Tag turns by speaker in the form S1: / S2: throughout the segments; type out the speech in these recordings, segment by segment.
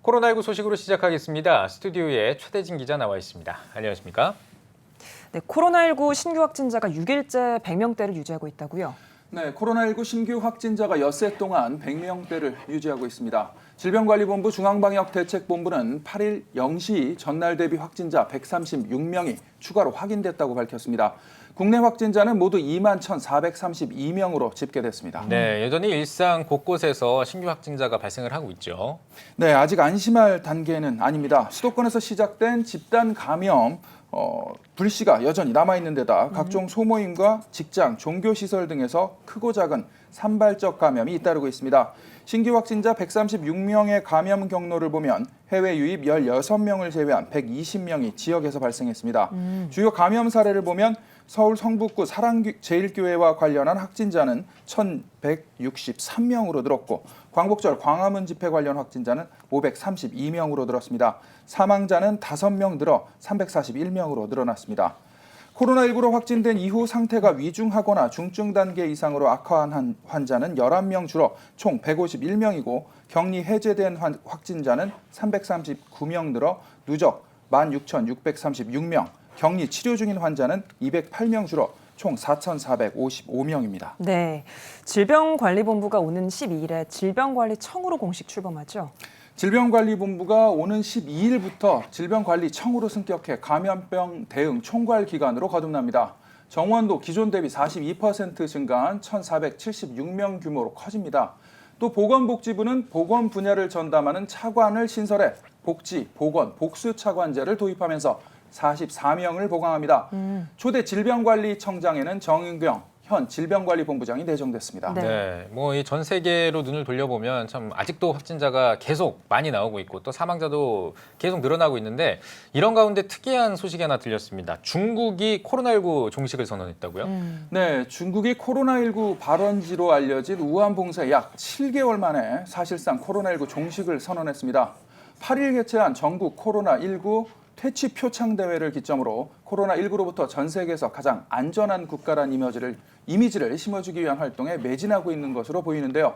S1: 코로나19 소식으로 시작하겠습니다. 스튜디오에 최대진 기자 나와 있습니다. 안녕하십니까?
S2: 네, 코로나19 신규 확진자가 6일째 100명대를 유지하고 있다고요?
S3: 네, 코로나19 신규 확진자가 엿새 동안 100명대를 유지하고 있습니다. 질병관리본부 중앙방역대책본부는 8일 0시 전날 대비 확진자 136명이 추가로 확인됐다고 밝혔습니다. 국내 확진자는 모두 2만 1,432명으로 집계됐습니다.
S1: 네, 여전히 일상 곳곳에서 신규 확진자가 발생을 하고 있죠.
S3: 네, 아직 안심할 단계는 아닙니다. 수도권에서 시작된 집단 감염 불씨가 여전히 남아있는 데다 각종 소모임과 직장, 종교시설 등에서 크고 작은 산발적 감염이 잇따르고 있습니다. 신규 확진자 136명의 감염 경로를 보면 해외 유입 16명을 제외한 120명이 지역에서 발생했습니다. 주요 감염 사례를 보면 서울 성북구 사랑제일교회와 관련한 확진자는 1,163명으로 늘었고 광복절 광화문 집회 관련 확진자는 532명으로 늘었습니다. 사망자는 5명 늘어 341명으로 늘어났습니다. 코로나19로 확진된 이후 상태가 위중하거나 중증 단계 이상으로 악화한 환자는 11명 줄어 총 151명이고 격리 해제된 확진자는 339명 늘어 누적 16,636명, 격리 치료 중인 환자는 208명 줄어 총 4,455명입니다.
S2: 네, 질병관리본부가 오는 12일에 질병관리청으로 공식 출범하죠?
S3: 질병관리본부가 오는 12일부터 질병관리청으로 승격해 감염병 대응 총괄 기관으로 거듭납니다. 정원도 기존 대비 42% 증가한 1,476명 규모로 커집니다. 또 보건복지부는 보건 분야를 전담하는 차관을 신설해 복지, 보건, 복수 차관제를 도입하면서 44명을 보강합니다. 초대 질병관리청장에는 정은경 현 질병관리본부장이 내정됐습니다.
S2: 네.
S1: 뭐 이 전 세계로 눈을 돌려보면 참 아직도 확진자가 계속 많이 나오고 있고 또 사망자도 계속 늘어나고 있는데 이런 가운데 특이한 소식이 하나 들렸습니다. 중국이 코로나19 종식을 선언했다고요?
S3: 네, 중국이 코로나19 발원지로 알려진 우한 봉쇄 약 7개월 만에 사실상 코로나19 종식을 선언했습니다. 8일 개최한 전국 코로나19 퇴치 표창 대회를 기점으로 코로나19로부터 전 세계에서 가장 안전한 국가란 이미지를 심어주기 위한 활동에 매진하고 있는 것으로 보이는데요.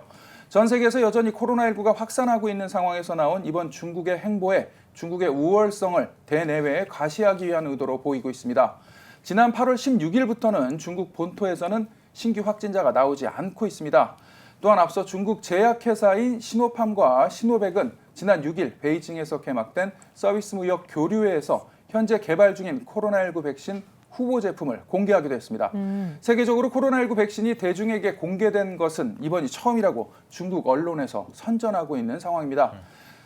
S3: 전 세계에서 여전히 코로나19가 확산하고 있는 상황에서 나온 이번 중국의 행보에 중국의 우월성을 대내외에 과시하기 위한 의도로 보이고 있습니다. 지난 8월 16일부터는 중국 본토에서는 신규 확진자가 나오지 않고 있습니다. 또한 앞서 중국 제약회사인 시노팜과 시노백은 지난 6일 베이징에서 개막된 서비스 무역 교류회에서 현재 개발 중인 코로나19 백신 후보 제품을 공개하기도 했습니다. 세계적으로 코로나19 백신이 대중에게 공개된 것은 이번이 처음이라고 중국 언론에서 선전하고 있는 상황입니다.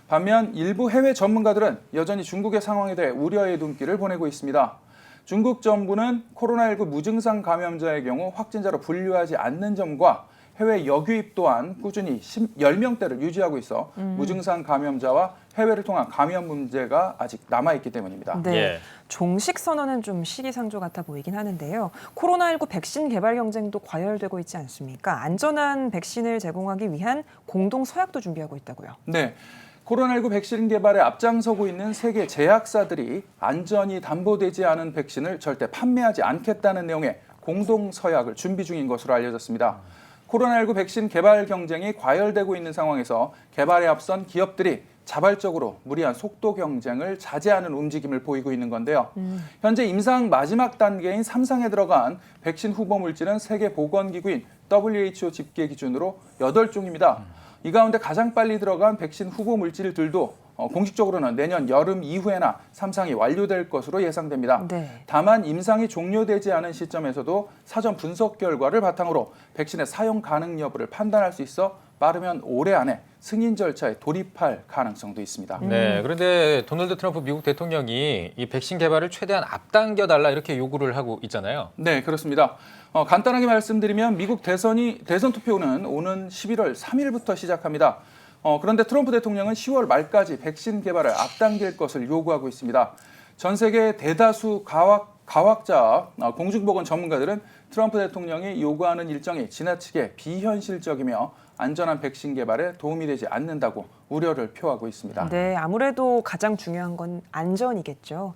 S3: 반면 일부 해외 전문가들은 여전히 중국의 상황에 대해 우려의 눈길을 보내고 있습니다. 중국 정부는 코로나19 무증상 감염자의 경우 확진자로 분류하지 않는 점과 해외 역유입 또한 꾸준히 10명대를 유지하고 있어 무증상 감염자와 해외를 통한 감염 문제가 아직 남아있기 때문입니다.
S2: 네,
S1: 예.
S2: 종식 선언은 좀 시기상조 같아 보이긴 하는데요. 코로나19 백신 개발 경쟁도 과열되고 있지 않습니까? 안전한 백신을 제공하기 위한 공동 서약도 준비하고 있다고요.
S3: 네. 코로나19 백신 개발에 앞장서고 있는 세계 제약사들이 안전이 담보되지 않은 백신을 절대 판매하지 않겠다는 내용의 공동 서약을 준비 중인 것으로 알려졌습니다. 코로나19 백신 개발 경쟁이 과열되고 있는 상황에서 개발에 앞선 기업들이 자발적으로 무리한 속도 경쟁을 자제하는 움직임을 보이고 있는 건데요. 현재 임상 마지막 단계인 3상에 들어간 백신 후보 물질은 세계보건기구인 WHO 집계 기준으로 8종입니다. 이 가운데 가장 빨리 들어간 백신 후보 물질들도 공식적으로는 내년 여름 이후에나 3상이 완료될 것으로 예상됩니다.
S2: 네.
S3: 다만 임상이 종료되지 않은 시점에서도 사전 분석 결과를 바탕으로 백신의 사용 가능 여부를 판단할 수 있어 빠르면 올해 안에 승인 절차에 돌입할 가능성도 있습니다.
S1: 네, 그런데 도널드 트럼프 미국 대통령이 이 백신 개발을 최대한 앞당겨달라 이렇게 요구를 하고 있잖아요.
S3: 네, 그렇습니다. 간단하게 말씀드리면 미국 대선 투표는 오는 11월 3일부터 시작합니다. 그런데 트럼프 대통령은 10월 말까지 백신 개발을 앞당길 것을 요구하고 있습니다. 전 세계 대다수 과학자, 공중보건 전문가들은 트럼프 대통령이 요구하는 일정이 지나치게 비현실적이며 안전한 백신 개발에 도움이 되지 않는다고 우려를 표하고 있습니다.
S2: 네, 아무래도 가장 중요한 건 안전이겠죠.